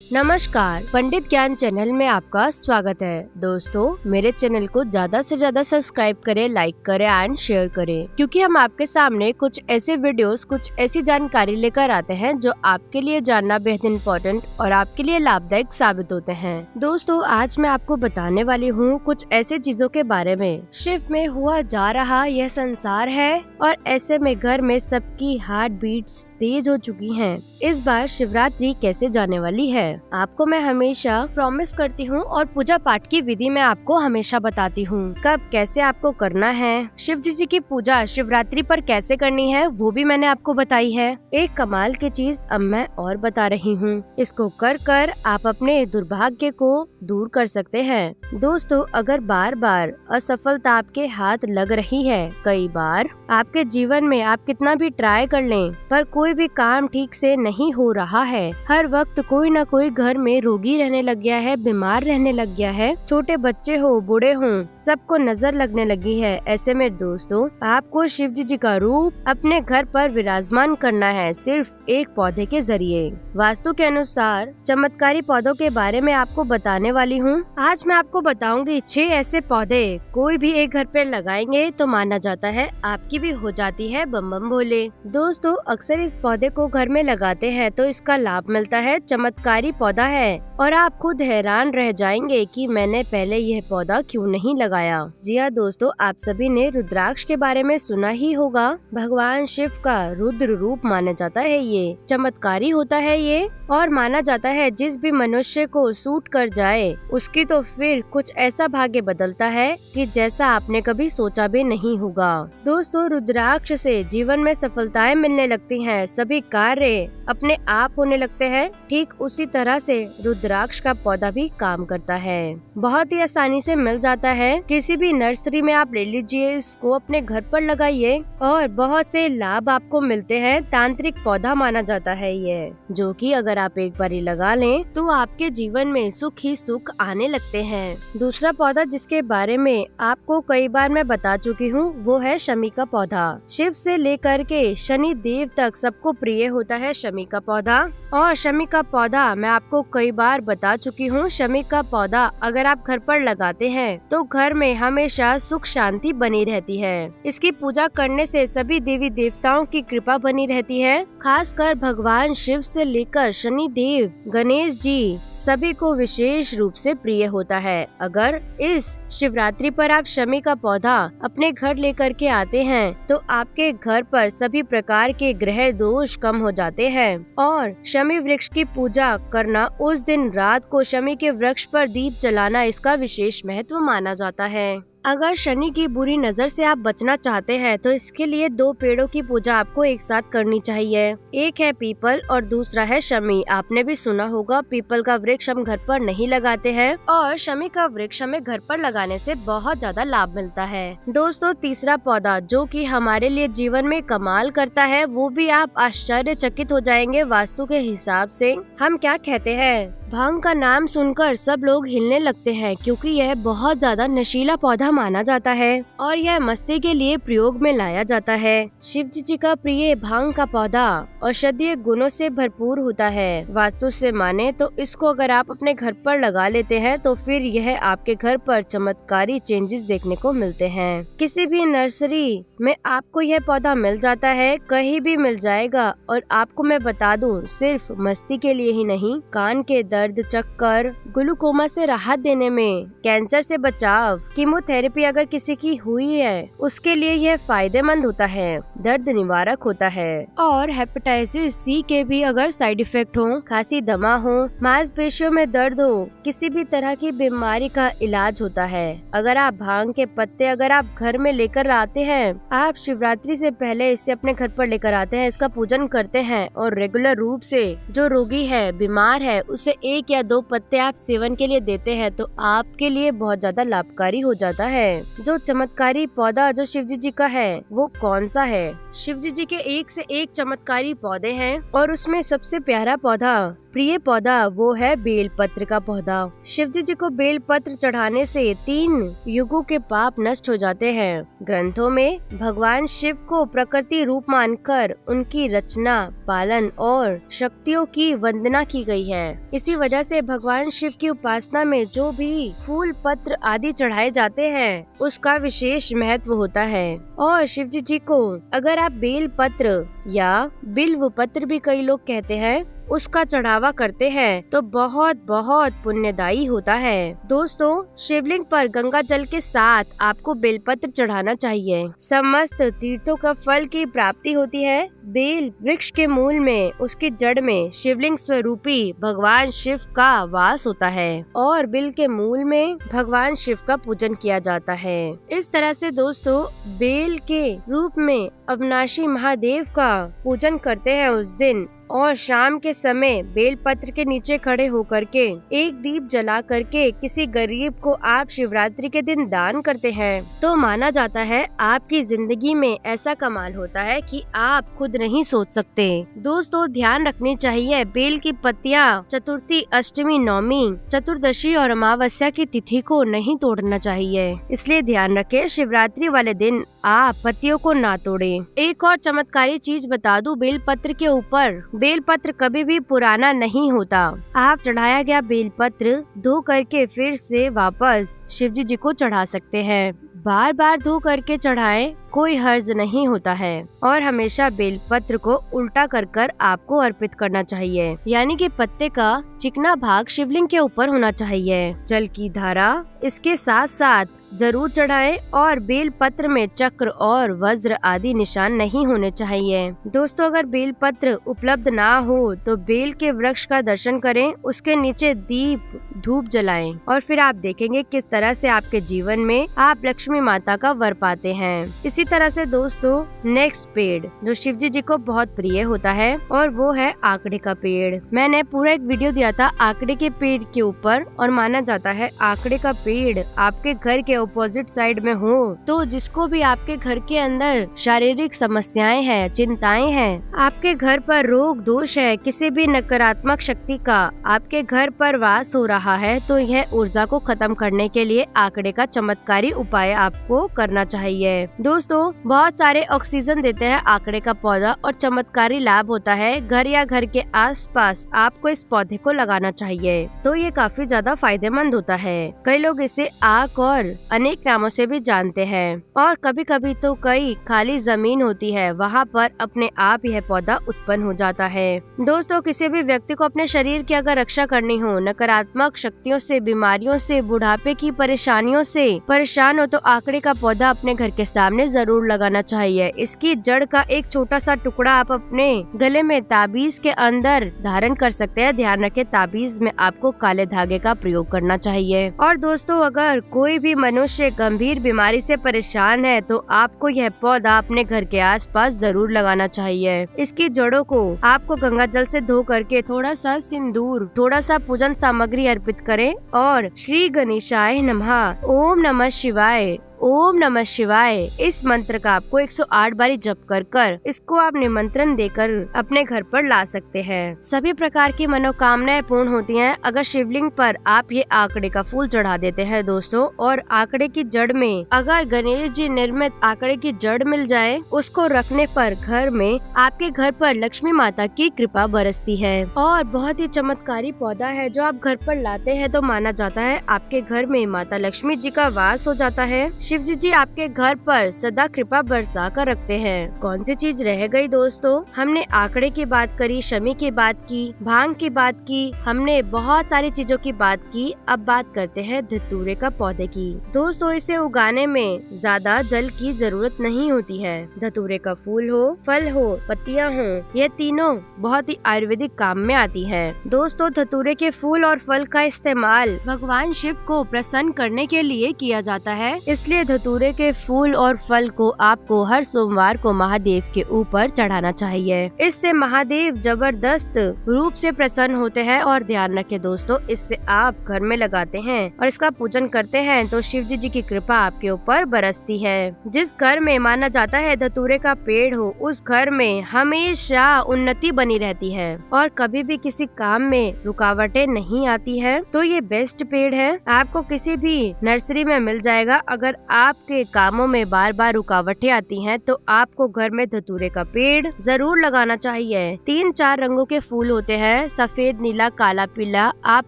नमस्कार, पंडित ज्ञान चैनल में आपका स्वागत है। दोस्तों, मेरे चैनल को ज्यादा से ज्यादा सब्सक्राइब करें, लाइक करें एंड शेयर करें, क्योंकि हम आपके सामने कुछ ऐसे वीडियोस, कुछ ऐसी जानकारी लेकर आते हैं जो आपके लिए जानना बेहद इम्पोर्टेंट और आपके लिए लाभदायक साबित होते हैं। दोस्तों, आज मैं आपको बताने वाली हूँ कुछ ऐसे चीजों के बारे में। शिव में हुआ जा रहा यह संसार है और ऐसे में घर में सबकी हार्ट बीट्स तेज हो चुकी हैं। इस बार शिवरात्रि कैसे जाने वाली है, आपको मैं हमेशा प्रॉमिस करती हूँ और पूजा पाठ की विधि मैं आपको हमेशा बताती हूँ। कब कैसे आपको करना है, शिव जी की पूजा शिवरात्रि पर कैसे करनी है, वो भी मैंने आपको बताई है। एक कमाल की चीज अब मैं और बता रही हूँ। इसको कर कर आप अपने दुर्भाग्य को दूर कर सकते हैं। दोस्तों, अगर बार बार असफलता आपके हाथ लग रही है, कई बार आपके जीवन में आप कितना भी ट्राई कर लें पर कोई भी काम ठीक से नहीं हो रहा है, हर वक्त कोई न कोई घर में रोगी रहने लग गया है, बीमार रहने लग गया है, छोटे बच्चे हो बूढ़े हो सबको नजर लगने लगी है, ऐसे में दोस्तों आपको शिव जी का रूप अपने घर पर विराजमान करना है, सिर्फ एक पौधे के जरिए। वास्तु के अनुसार चमत्कारी पौधों के बारे में आपको बताने वाली हूँ। आज मैं आपको बताऊंगी 6 ऐसे पौधे कोई भी एक घर पे लगाएंगे तो माना जाता है आपकी भी हो जाती है बम बम भोले। दोस्तों, अक्सर इस पौधे को घर में लगाते हैं तो इसका लाभ मिलता है। चमत्कारी पौधा है और आप खुद हैरान रह जाएंगे कि मैंने पहले यह पौधा क्यों नहीं लगाया। जी हाँ दोस्तों, आप सभी ने रुद्राक्ष के बारे में सुना ही होगा। भगवान शिव का रुद्र रूप माना जाता है। ये चमत्कारी होता है ये, और माना जाता है जिस भी मनुष्य को सूट कर जाए उसकी तो फिर कुछ ऐसा भाग्य बदलता है कि जैसा आपने कभी सोचा भी नहीं होगा। दोस्तों, रुद्राक्ष से जीवन में सफलताएं मिलने लगती हैं, सभी कार्य अपने आप होने लगते हैं। ठीक उसी तरह से रुद्राक्ष का पौधा भी काम करता है, बहुत ही आसानी से मिल जाता है। किसी भी नर्सरी में आप ले लीजिए, इसको अपने घर पर लगाइए और बहुत से लाभ आपको मिलते हैं। तांत्रिक पौधा माना जाता है ये, जो कि अगर आप एक बार लगा लें तो आपके जीवन में सुख ही सुख आने लगते हैं। दूसरा पौधा जिसके बारे में आपको कई बार मैं बता चुकी हूँ वो है शमी का पौधा। शिव से लेकर के शनि देव तक सबको प्रिय होता है शमी का पौधा। और शमी का पौधा मैं आपको कई बार बता चुकी हूँ। शमी का पौधा अगर आप घर पर लगाते हैं तो घर में हमेशा सुख शांति बनी रहती है। इसकी पूजा करने से सभी देवी देवताओं की कृपा बनी रहती है। खासकर भगवान शिव से लेकर शनि देव, गणेश जी सभी को विशेष रूप से प्रिय होता है। अगर इस शिवरात्रि पर आप शमी का पौधा अपने घर लेकर के आते हैं तो आपके घर पर सभी प्रकार के ग्रह दोष कम हो जाते हैं। और शमी वृक्ष की पूजा करना, उस दिन रात को शमी के वृक्ष पर दीप जलाना, इसका विशेष महत्व माना जाता है। अगर शनि की बुरी नजर से आप बचना चाहते हैं तो इसके लिए 2 पेड़ों की पूजा आपको एक साथ करनी चाहिए। एक है पीपल और दूसरा है शमी। आपने भी सुना होगा, पीपल का वृक्ष हम घर पर नहीं लगाते हैं और शमी का वृक्ष हमें घर पर लगाने से बहुत ज्यादा लाभ मिलता है। दोस्तों, तीसरा पौधा जो कि हमारे लिए जीवन में कमाल करता है, वो भी आप आश्चर्यचकित हो जाएंगे वास्तु के हिसाब से। हम क्या कहते हैं, भांग का नाम सुनकर सब लोग हिलने लगते हैं क्योंकि यह बहुत ज्यादा नशीला पौधा माना जाता है और यह मस्ती के लिए प्रयोग में लाया जाता है। शिव जी का प्रिय भांग का पौधा औषधीय गुणों से भरपूर होता है। वास्तु से माने तो इसको अगर आप अपने घर पर लगा लेते हैं तो फिर यह आपके घर पर चमत्कारी चेंजेस देखने को मिलते हैं। किसी भी नर्सरी में आपको यह पौधा मिल जाता है, कहीं भी मिल जाएगा। और आपको मैं बता दूं, सिर्फ मस्ती के लिए ही नहीं, कान के दर्द, चक्कर, ग्लूकोमा से राहत देने में, कैंसर से बचाव, कीमोथेरेपी अगर किसी की हुई है उसके लिए यह फायदेमंद होता है, दर्द निवारक होता है। और हेपेटाइटिस सी के भी अगर साइड इफेक्ट हो, खांसी दमा हो, मांसपेशियों में दर्द हो, किसी भी तरह की बीमारी का इलाज होता है। अगर आप भांग के पत्ते अगर आप घर में लेकर आते हैं, आप शिवरात्रि से पहले इसे अपने घर पर लेकर आते हैं, इसका पूजन करते हैं और रेगुलर रूप से जो रोगी है, बीमार है, उसे 1 या 2 पत्ते आप सेवन के लिए देते हैं तो आपके लिए बहुत ज्यादा लाभकारी हो जाता है। जो चमत्कारी पौधा जो शिव जी का है वो कौन सा है? शिव जी के एक से एक चमत्कारी पौधे हैं और उसमें सबसे प्यारा पौधा प्रिय पौधा वो है बेलपत्र का पौधा। शिव जी को बेलपत्र चढ़ाने से 3 युगों के पाप नष्ट हो जाते हैं। ग्रंथों में भगवान शिव को प्रकृति रूप मानकर उनकी रचना, पालन और शक्तियों की वंदना की गई है। इसी वजह से भगवान शिव की उपासना में जो भी फूल, पत्र आदि चढ़ाए जाते हैं उसका विशेष महत्व होता है। और शिव जी को अगर आप बेल पत्र या बिल्व पत्र भी कई लोग कहते हैं उसका चढ़ावा करते हैं तो बहुत बहुत पुण्यदायी होता है। दोस्तों, शिवलिंग पर गंगा जल के साथ आपको बेलपत्र चढ़ाना चाहिए। समस्त तीर्थों का फल की प्राप्ति होती है। बेल वृक्ष के मूल में, उसकी जड़ में शिवलिंग स्वरूपी भगवान शिव का वास होता है और बिल के मूल में भगवान शिव का पूजन किया जाता है। इस तरह से दोस्तों, बेल के रूप में अविनाशी महादेव का पूजन करते हैं उस दिन, और शाम के समय बेल पत्र के नीचे खड़े होकर के एक दीप जला करके किसी गरीब को आप शिवरात्रि के दिन दान करते हैं तो माना जाता है आपकी जिंदगी में ऐसा कमाल होता है कि आप खुद नहीं सोच सकते। दोस्तों, ध्यान रखनी चाहिए, बेल की पत्तियां चतुर्थी, अष्टमी, नवमी, चतुर्दशी और अमावस्या की तिथि को नहीं तोड़ना चाहिए, इसलिए ध्यान रखें शिवरात्रि वाले दिन आप पत्तियों को ना तोड़ें। एक और चमत्कारी चीज बता दूं, बेल पत्र के ऊपर बेलपत्र कभी भी पुराना नहीं होता। आप चढ़ाया गया बेलपत्र धो करके फिर से वापस शिवजी जी को चढ़ा सकते हैं। बार बार धो करके चढ़ाएं, कोई हर्ज नहीं होता है। और हमेशा बेलपत्र को उल्टा कर आपको अर्पित करना चाहिए, यानी कि पत्ते का चिकना भाग शिवलिंग के ऊपर होना चाहिए। जल की धारा इसके साथ साथ जरूर चढ़ाएं और बेल पत्र में चक्र और वज्र आदि निशान नहीं होने चाहिए। दोस्तों, अगर बेल पत्र उपलब्ध ना हो तो बेल के वृक्ष का दर्शन करें, उसके नीचे दीप धूप जलाएं और फिर आप देखेंगे किस तरह से आपके जीवन में आप लक्ष्मी माता का वर पाते हैं। इसी तरह से दोस्तों, नेक्स्ट पेड़ जो शिवजी जी को बहुत प्रिय होता है और वो है आकड़े का पेड़। मैंने पूरा एक वीडियो दिया था आकड़े के पेड़ के ऊपर, और माना जाता है आकड़े का पेड़ आपके घर के अपोजिट साइड में हो तो जिसको भी आपके घर के अंदर शारीरिक समस्याएं हैं, चिंताएं हैं, आपके घर पर रोग दोष है, किसी भी नकारात्मक शक्ति का आपके घर पर वास हो रहा है तो यह ऊर्जा को खत्म करने के लिए आकड़े का चमत्कारी उपाय आपको करना चाहिए। दोस्तों, बहुत सारे ऑक्सीजन देते हैं आकड़े का पौधा और चमत्कारी लाभ होता है। घर या घर के आसपास आपको इस पौधे को लगाना चाहिए तो ये काफी ज्यादा फायदेमंद होता है। कई लोग इसे आक और अनेक नामों से भी जानते हैं और कभी कभी तो कई खाली जमीन होती है, वहाँ पर अपने आप यह पौधा उत्पन्न हो जाता है। दोस्तों, किसी भी व्यक्ति को अपने शरीर की अगर रक्षा करनी हो, नकारात्मक शक्तियों से, बीमारियों से, बुढ़ापे की परेशानियों से परेशान हो तो आकड़े का पौधा अपने घर के सामने जरूर लगाना चाहिए। इसकी जड़ का एक छोटा सा टुकड़ा आप अपने गले में ताबीज के अंदर धारण कर सकते हैं। ध्यान रखें, ताबीज में आपको काले धागे का प्रयोग करना चाहिए। और दोस्तों, अगर कोई भी मनुष्य गंभीर बीमारी से परेशान है तो आपको यह पौधा अपने घर के आसपास जरूर लगाना चाहिए। इसकी जड़ों को आपको गंगा जल से धो करके थोड़ा सा सिंदूर, थोड़ा सा पूजन सामग्री अर्पित करें और श्री गणेशाय नमः, ओम नमः शिवाय, ओम नमः शिवाय इस मंत्र का आपको 108 बारी जप कर इसको आप निमंत्रण देकर अपने घर पर ला सकते हैं। सभी प्रकार की मनोकामनाएं पूर्ण होती हैं अगर शिवलिंग पर आप ये आकड़े का फूल चढ़ा देते हैं दोस्तों। और आकड़े की जड़ में अगर गणेश जी निर्मित आकड़े की जड़ मिल जाए, उसको रखने पर घर में आपके घर पर लक्ष्मी माता की कृपा बरसती है और बहुत ही चमत्कारी पौधा है जो आप घर पर लाते हैं तो माना जाता है आपके घर में माता लक्ष्मी जी का वास हो जाता है। शिवजी जी आपके घर पर सदा कृपा बरसा कर रखते हैं। कौन सी चीज रह गई दोस्तों? हमने आकड़े की बात करी, शमी की बात की, भांग की बात की, हमने बहुत सारी चीजों की बात की। अब बात करते हैं धतूरे का पौधे की। दोस्तों, इसे उगाने में ज्यादा जल की जरूरत नहीं होती है। धतूरे का फूल हो, फल हो, पत्तियां हो, ये तीनों बहुत ही आयुर्वेदिक काम में आती है। दोस्तों, धतूरे के फूल और फल का इस्तेमाल भगवान शिव को प्रसन्न करने के लिए किया जाता है, इसलिए इसलिए धतूरे के फूल और फल को आपको हर सोमवार को महादेव के ऊपर चढ़ाना चाहिए। इससे महादेव जबरदस्त रूप से प्रसन्न होते हैं। और ध्यान रखें दोस्तों, इससे आप घर में लगाते हैं और इसका पूजन करते हैं तो शिव जी की कृपा आपके ऊपर बरसती है। जिस घर में माना जाता है धतूरे का पेड़ हो, उस घर में हमेशा उन्नति बनी रहती है और कभी भी किसी काम में रुकावटें नहीं आती है। तो ये बेस्ट पेड़ है, आपको किसी भी नर्सरी में मिल जाएगा। अगर आपके कामों में बार बार रुकावटें आती हैं तो आपको घर में धतूरे का पेड़ जरूर लगाना चाहिए। 3-4 रंगों के फूल होते हैं, सफेद, नीला, काला, पीला, आप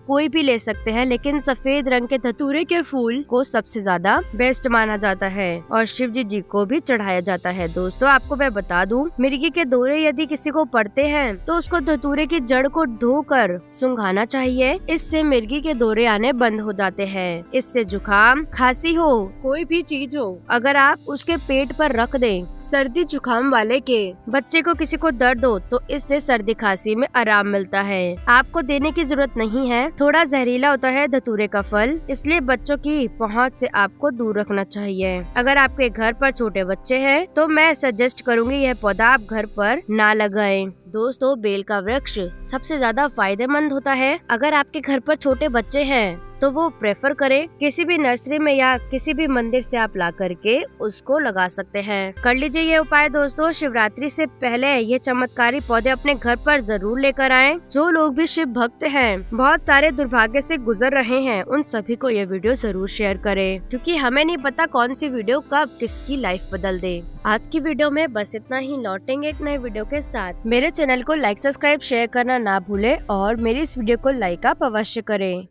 कोई भी ले सकते हैं, लेकिन सफेद रंग के धतूरे के फूल को सबसे ज्यादा बेस्ट माना जाता है और शिव जी को भी चढ़ाया जाता है। दोस्तों आपको मैं बता दूं, मिर्गी के दौरे यदि किसी को पड़ते हैं तो उसको धतूरे की जड़ को धोकर सुंघाना चाहिए। इससे मिर्गी के दौरे आने बंद हो जाते हैं। इससे जुकाम, खांसी हो, कोई भी चीज हो, अगर आप उसके पेट पर रख दें, सर्दी जुकाम वाले के बच्चे को किसी को दर्द हो तो इससे सर्दी खांसी में आराम मिलता है। आपको देने की जरूरत नहीं है। थोड़ा जहरीला होता है धतूरे का फल, इसलिए बच्चों की पहुंच से आपको दूर रखना चाहिए। अगर आपके घर पर छोटे बच्चे हैं तो मैं सजेस्ट करूंगी यह पौधा आप घर पर ना लगाएं। दोस्तों बेल का वृक्ष सबसे ज्यादा फायदेमंद होता है। अगर आपके घर पर छोटे बच्चे हैं तो वो प्रेफर करें किसी भी नर्सरी में या किसी भी मंदिर से आप ला करके उसको लगा सकते हैं। कर लीजिए ये उपाय दोस्तों। शिवरात्रि से पहले ये चमत्कारी पौधे अपने घर पर जरूर लेकर आएं। जो लोग भी शिव भक्त हैं, बहुत सारे दुर्भाग्य से गुजर रहे हैं, उन सभी को ये वीडियो जरूर शेयर करें, क्योंकि हमें नहीं पता कौन सी वीडियो कब किसकी लाइफ बदल दे। आज की वीडियो में बस इतना ही। लौटेंगे एक नए वीडियो के साथ। मेरे चैनल को लाइक, सब्सक्राइब, शेयर करना ना भूले और मेरी इस वीडियो को लाइक आप अवश्य करें।